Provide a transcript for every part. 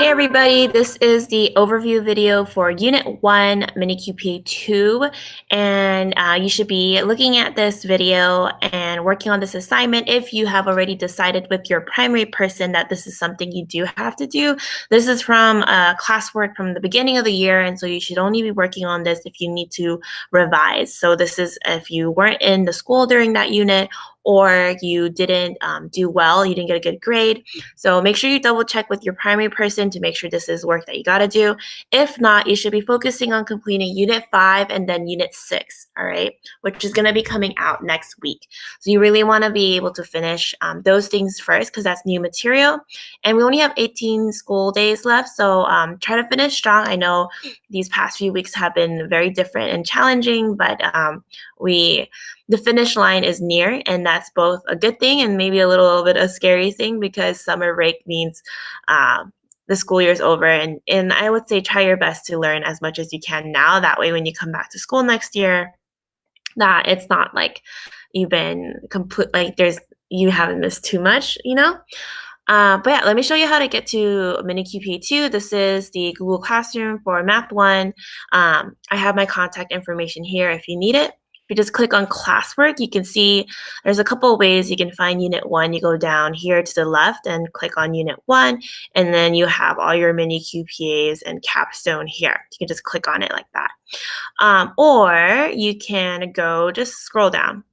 Hey everybody, this is the overview video for Unit 1, mini-QPA 2, and you should be looking at this video and working on this assignment if you have already decided with your primary person that this is something you do have to do. This is from classwork from the beginning of the year, and so you should only be working on this if you need to revise. So this is if you weren't in the school during that unit or you didn't do well, you didn't get a good grade. So make sure you double check with your primary person to make sure this is work that you got to do. If not, you should be focusing on completing Unit 5 and then Unit 6, all right, which is going to be coming out next week. So you really want to be able to finish those things first because that's new material. And we only have 18 school days left, so try to finish strong. I know these past few weeks have been very different and challenging, but the finish line is near, and that's both a good thing and maybe a little bit a scary thing because summer break means the school year is over. And I would say try your best to learn as much as you can now. That way, when you come back to school next year, that it's not like you've been you haven't missed too much, you know? But yeah, let me show you how to get to mini-QPA 2. This is the Google Classroom for Math 1. I have my contact information here if you need it. If you just click on classwork, you can see there's a couple of ways you can find Unit 1. You go down here to the left and click on Unit 1, and then you have all your mini-QPAs and capstone here. You can just click on it like that. Or you can just scroll down.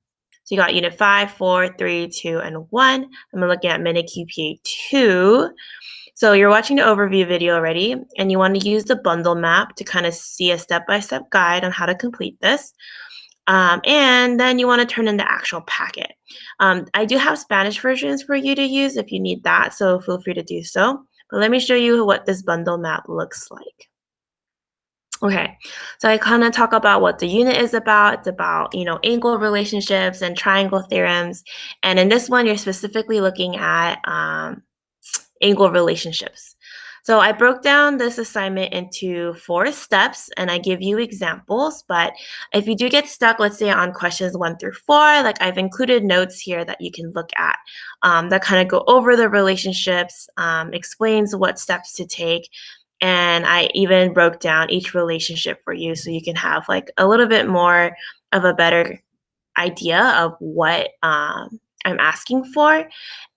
So you got Unit 5, 4, 3, 2, and 1. I'm looking at mini-QPA 2. So you're watching the overview video already, and you want to use the bundle map to kind of see a step-by-step guide on how to complete this. And then you want to turn in the actual packet. I do have Spanish versions for you to use if you need that, so feel free to do so. But let me show you what this bundle map looks like. Okay, so I kind of talk about what the unit is about. It's about, angle relationships and triangle theorems. And in this one, you're specifically looking at angle relationships. So I broke down this assignment into 4 steps and I give you examples, but if you do get stuck, let's say on questions 1 through 4, like I've included notes here that you can look at that kind of go over the relationships, explains what steps to take, and I even broke down each relationship for you so you can have like a little bit more of a better idea of what I'm asking for.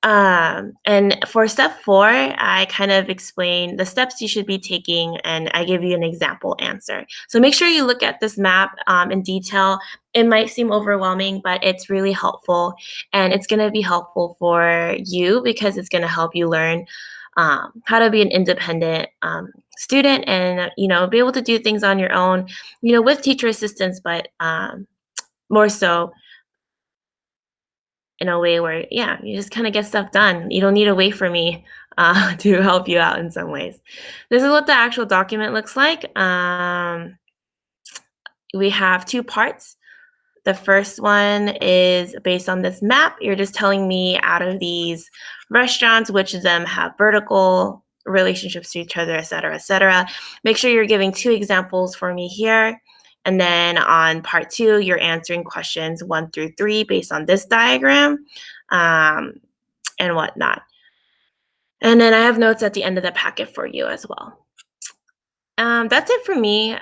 And for step 4, I kind of explain the steps you should be taking and I give you an example answer. So make sure you look at this map in detail. It might seem overwhelming, but it's really helpful and it's going to be helpful for you because it's going to help you learn how to be an independent student and, be able to do things on your own, with teacher assistance, but more so in a way where, yeah, you just kind of get stuff done. You don't need to wait for me to help you out in some ways. This is what the actual document looks like. We have 2 parts. The first one is based on this map. You're just telling me out of these restaurants, which of them have vertical relationships to each other, et cetera, et cetera. Make sure you're giving 2 examples for me here. And then on part 2, you're answering questions 1 through 3 based on this diagram and whatnot. And then I have notes at the end of the packet for you as well. That's it for me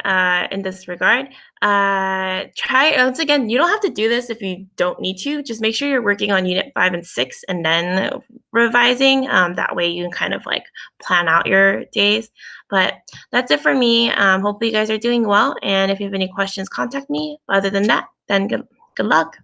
in this regard. Once again, you don't have to do this if you don't need to. Just make sure you're working on Unit 5 and 6 and then revising. That way you can kind of like plan out your days. But that's it for me. Hopefully you guys are doing well. And if you have any questions, contact me. Other than that, then good luck.